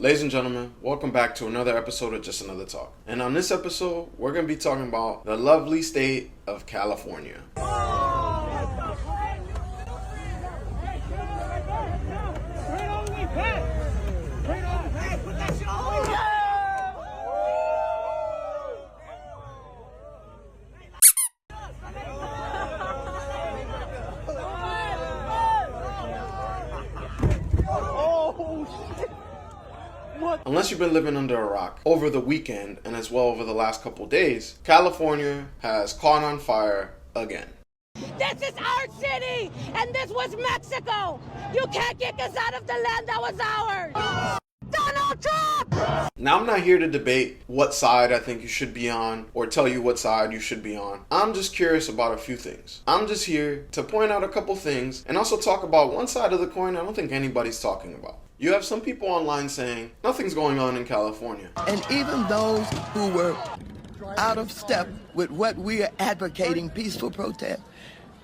Ladies and gentlemen, welcome back to another episode of Just Another Talk. And on this episode, we're going to be talking about the lovely state of California. Unless you've been living under a rock, over the weekend and as well over the last couple days, California has caught on fire again. This is our city, and this was Mexico. You can't kick us out of the land that was ours. Donald Trump! Now, I'm not here to debate what side I think you should be on or tell you what side you should be on. I'm just curious about a few things. I'm just here to point out a couple things and also talk about one side of the coin I don't think anybody's talking about. You have some people online saying nothing's going on in California. And even those who were out of step with what we are advocating, peaceful protest,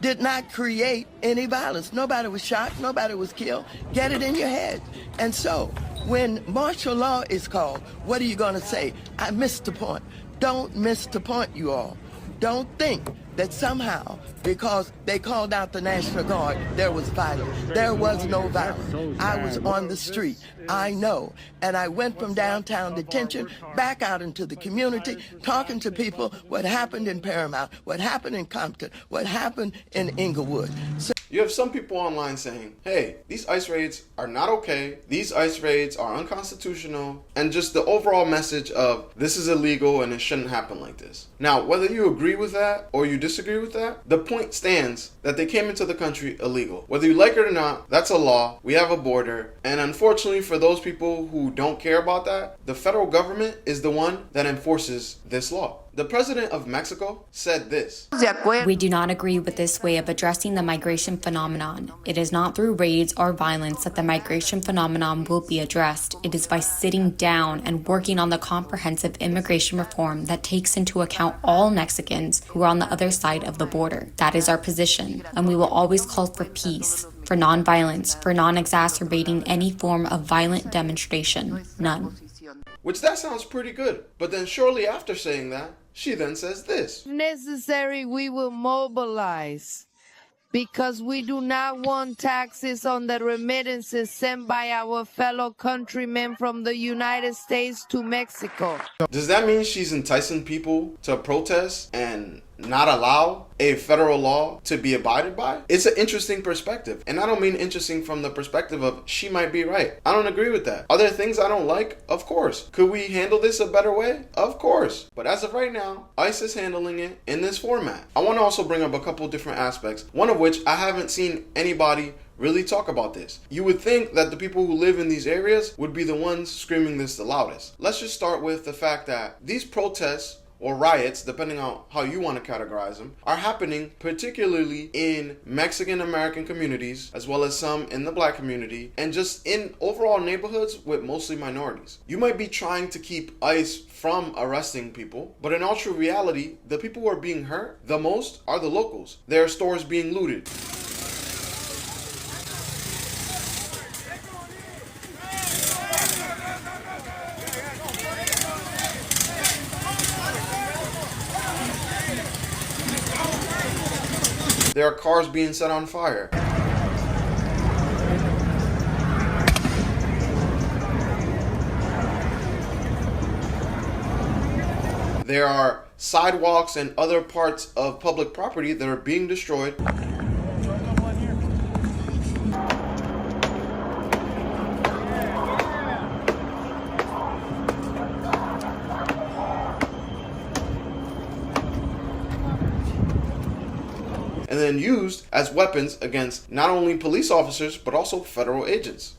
did not create any violence. Nobody was shot, nobody was killed. Get it in your head. And so, when martial law is called, what are you going to say? I missed the point. Don't miss the point, you all. Don't think that somehow, because they called out the National Guard, there was violence. There was no violence. I was on the street. I know. And I went from downtown detention back out into the community, talking to people what happened in Paramount, what happened in Compton, what happened in Inglewood. So you have some people online saying, hey, these ICE raids are not okay, these ICE raids are unconstitutional, and just the overall message of this is illegal and it shouldn't happen like this. Now, whether you agree with that or you disagree with that, the point stands that they came into the country illegal. Whether you like it or not, that's a law. We have a border. And unfortunately for those people who don't care about that, the federal government is the one that enforces this law. The president of Mexico said this. We do not agree with this way of addressing the migration phenomenon. It is not through raids or violence that the migration phenomenon will be addressed. It is by sitting down and working on the comprehensive immigration reform that takes into account all Mexicans who are on the other side of the border. That is our position, and we will always call for peace, for nonviolence, for non-exacerbating any form of violent demonstration. None. Which that sounds pretty good. But then shortly after saying that, she then says this. If necessary, we will mobilize because we do not want taxes on the remittances sent by our fellow countrymen from the United States to Mexico. Does that mean she's enticing people to protest and not allow a federal law to be abided by? It's an interesting perspective. And I don't mean interesting from the perspective of she might be right. I don't agree with that. Are there things I don't like? Of course. Could we handle this a better way? Of course. But as of right now, ICE is handling it in this format. I want to also bring up a couple different aspects, one of which I haven't seen anybody really talk about this. You would think that the people who live in these areas would be the ones screaming this the loudest. Let's just start with the fact that these protests or riots, depending on how you want to categorize them, are happening particularly in Mexican American communities, as well as some in the black community, and just in overall neighborhoods with mostly minorities. You might be trying to keep ICE from arresting people, but in all true reality, the people who are being hurt the most are the locals. There are stores being looted. There are cars being set on fire. There are sidewalks and other parts of public property that are being destroyed. And then used as weapons against not only police officers, but also federal agents.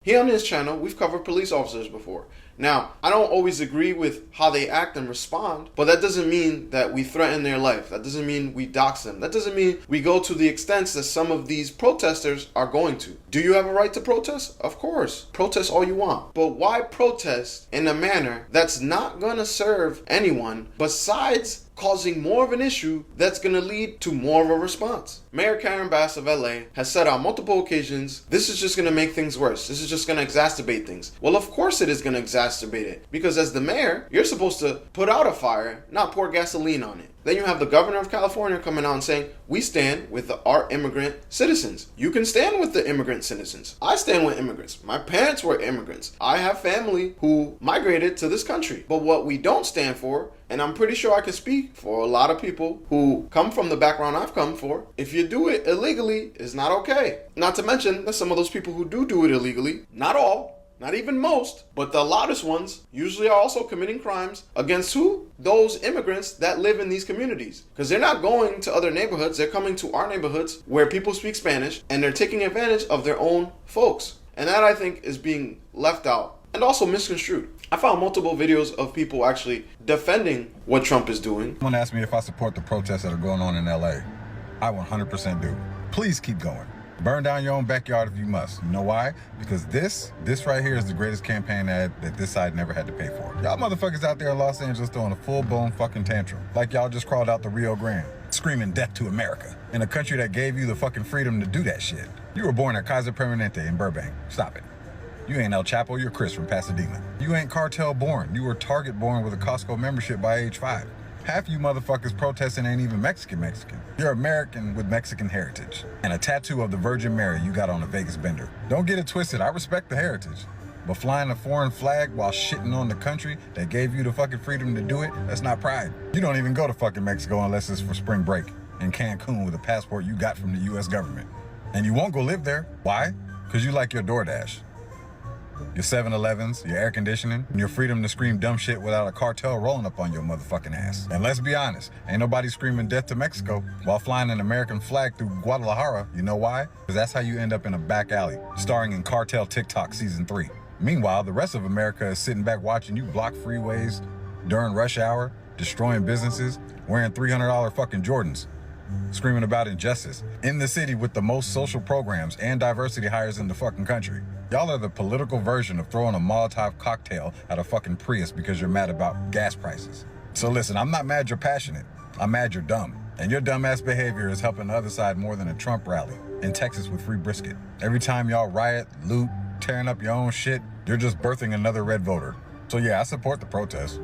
Here on this channel, we've covered police officers before. Now, I don't always agree with how they act and respond, but that doesn't mean that we threaten their life. That doesn't mean we dox them. That doesn't mean we go to the extents that some of these protesters are going to. Do you have a right to protest? Of course. Protest all you want. But why protest in a manner that's not going to serve anyone besides causing more of an issue that's going to lead to more of a response? Mayor Karen Bass of LA has said on multiple occasions, this is just going to make things worse. This is just going to exacerbate things. Well, of course it is going to exacerbate it, because as the mayor, you're supposed to put out a fire, not pour gasoline on it. Then you have the governor of California coming out and saying, we stand with our immigrant citizens. You can stand with the immigrant citizens. I stand with immigrants. My parents were immigrants. I have family who migrated to this country. But what we don't stand for, and I'm pretty sure I can speak for a lot of people who come from the background I've come for, if you do it illegally, it's not okay. Not to mention that some of those people who do it illegally, not all, not even most, but the loudest ones usually are also committing crimes against who? Those immigrants that live in these communities. Because they're not going to other neighborhoods, they're coming to our neighborhoods where people speak Spanish, and they're taking advantage of their own folks. And that, I think, is being left out and also misconstrued. I found multiple videos of people actually defending what Trump is doing. Someone asked me if I support the protests that are going on in LA. I 100% do. Please keep going. Burn down your own backyard if you must. You know why? Because this right here is the greatest campaign ad that this side never had to pay for. Y'all motherfuckers out there in Los Angeles throwing a full-blown fucking tantrum. Like y'all just crawled out the Rio Grande, screaming death to America, in a country that gave you the fucking freedom to do that shit. You were born at Kaiser Permanente in Burbank. Stop it. You ain't El Chapo, you're Chris from Pasadena. You ain't cartel born. You were Target born with a Costco membership by age 5. Half you motherfuckers protesting ain't even Mexican. You're American with Mexican heritage. And a tattoo of the Virgin Mary you got on a Vegas bender. Don't get it twisted, I respect the heritage. But flying a foreign flag while shitting on the country that gave you the fucking freedom to do it, that's not pride. You don't even go to fucking Mexico unless it's for spring break in Cancun with a passport you got from the US government. And you won't go live there. Why? Because you like your DoorDash, your 7-Elevens, your air conditioning, and your freedom to scream dumb shit without a cartel rolling up on your motherfucking ass. And let's be honest, ain't nobody screaming death to Mexico while flying an American flag through Guadalajara. You know why? Because that's how you end up in a back alley, starring in Cartel TikTok Season 3. Meanwhile, the rest of America is sitting back watching you block freeways during rush hour, destroying businesses, wearing $300 fucking Jordans, screaming about injustice, in the city with the most social programs and diversity hires in the fucking country. Y'all are the political version of throwing a Molotov cocktail at a fucking Prius because you're mad about gas prices. So listen, I'm not mad you're passionate. I'm mad you're dumb. And your dumbass behavior is helping the other side more than a Trump rally in Texas with free brisket. Every time y'all riot, loot, tearing up your own shit, you're just birthing another red voter. So yeah, I support the protest.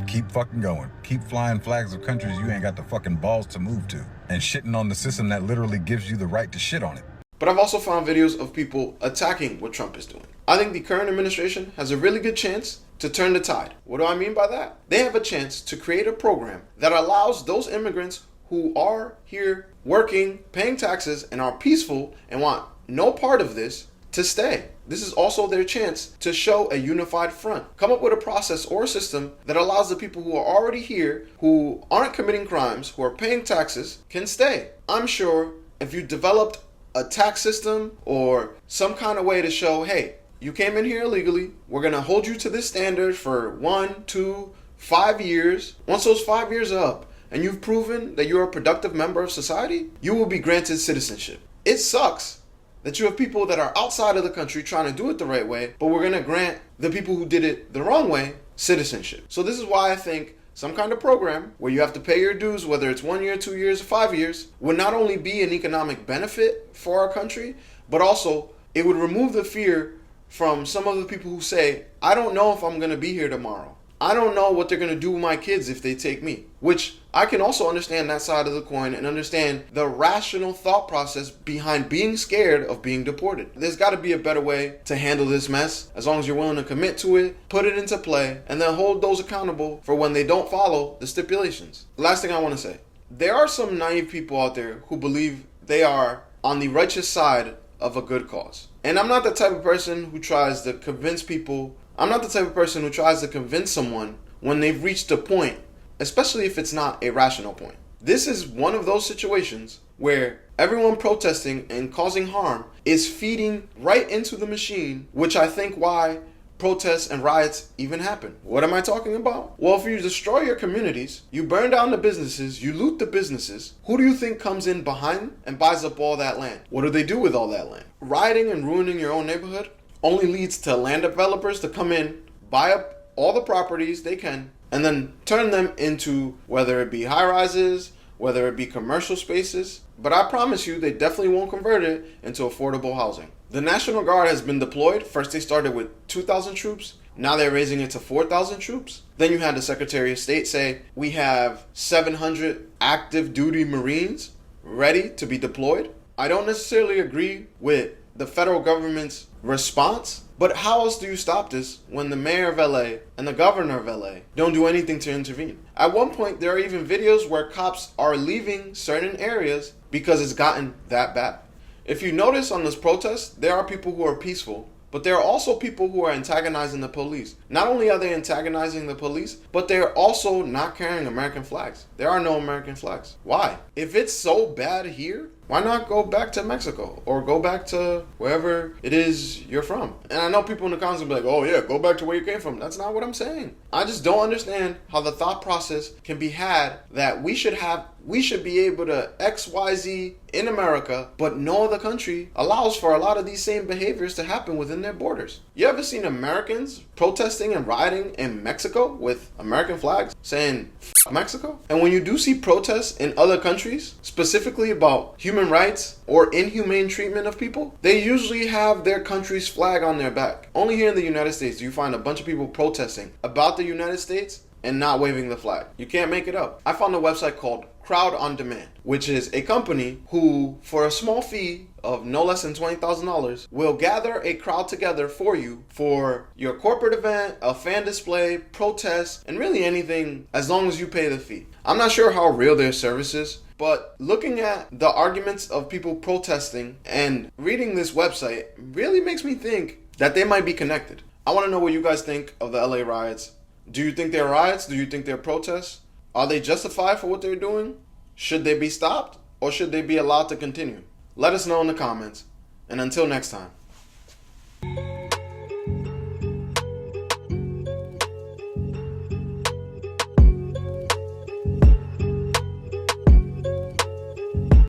Keep fucking going. Keep flying flags of countries you ain't got the fucking balls to move to. And shitting on the system that literally gives you the right to shit on it. But I've also found videos of people attacking what Trump is doing. I think the current administration has a really good chance to turn the tide. What do I mean by that? They have a chance to create a program that allows those immigrants who are here working, paying taxes, and are peaceful and want no part of this to stay. This is also their chance to show a unified front. Come up with a process or a system that allows the people who are already here, who aren't committing crimes, who are paying taxes, can stay. I'm sure if you developed a tax system or some kind of way to show, hey, you came in here illegally, we're going to hold you to this standard for 1, 2, 5 years. Once those 5 years are up and you've proven that you're a productive member of society, you will be granted citizenship. It sucks that you have people that are outside of the country trying to do it the right way, but we're going to grant the people who did it the wrong way citizenship. So this is why I think some kind of program where you have to pay your dues, whether it's 1 year, 2 years, or 5 years, would not only be an economic benefit for our country, but also it would remove the fear from some of the people who say, I don't know if I'm going to be here tomorrow. I don't know what they're going to do with my kids if they take me. Which I can also understand that side of the coin and understand the rational thought process behind being scared of being deported. There's got to be a better way to handle this mess. As long as you're willing to commit to it, put it into play, and then hold those accountable for when they don't follow the stipulations. Last thing I want to say. There are some naive people out there who believe they are on the righteous side of a good cause. And I'm not the type of person who tries to convince people. I'm not the type of person who tries to convince someone when they've reached a point, especially if it's not a rational point. This is one of those situations where everyone protesting and causing harm is feeding right into the machine, which I think why protests and riots even happen. What am I talking about? Well, if you destroy your communities, you burn down the businesses, you loot the businesses, who do you think comes in behind and buys up all that land? What do they do with all that land? Rioting and ruining your own neighborhood only leads to land developers to come in, buy up all the properties they can, and then turn them into, whether it be high-rises, whether it be commercial spaces. But I promise you, they definitely won't convert it into affordable housing. The National Guard has been deployed. First they started with 2,000 troops. Now they're raising it to 4,000 troops. Then you had the Secretary of State say, we have 700 active duty Marines ready to be deployed. I don't necessarily agree with the federal government's response, but how else do you stop this when the mayor of LA and the governor of LA don't do anything to intervene? At one point, there are even videos where cops are leaving certain areas because it's gotten that bad. If you notice on this protest, there are people who are peaceful, but there are also people who are antagonizing the police. Not only are they antagonizing the police, but they're also not carrying American flags. There are no American flags. Why? If it's so bad here, why not go back to Mexico or go back to wherever it is you're from? And I know people in the comments will be like, oh yeah, go back to where you came from. That's not what I'm saying. I just don't understand how the thought process can be had that we should be able to XYZ in America, but no other country allows for a lot of these same behaviors to happen within their borders. You ever seen Americans protesting and rioting in Mexico with American flags saying F Mexico? And when you do see protests in other countries, specifically about human rights or inhumane treatment of people, they usually have their country's flag on their back. Only here in the United States do you find a bunch of people protesting about the United States and not waving the flag. You can't make it up. I found a website called Crowd on Demand, which is a company who, for a small fee of no less than $20,000, will gather a crowd together for you for your corporate event, a fan display, protest, and really anything as long as you pay the fee. I'm not sure how real their service is, but looking at the arguments of people protesting and reading this website really makes me think that they might be connected. I want to know what you guys think of the LA riots. Do you think they're riots? Do you think they're protests? Are they justified for what they're doing? Should they be stopped or should they be allowed to continue? Let us know in the comments. And until next time.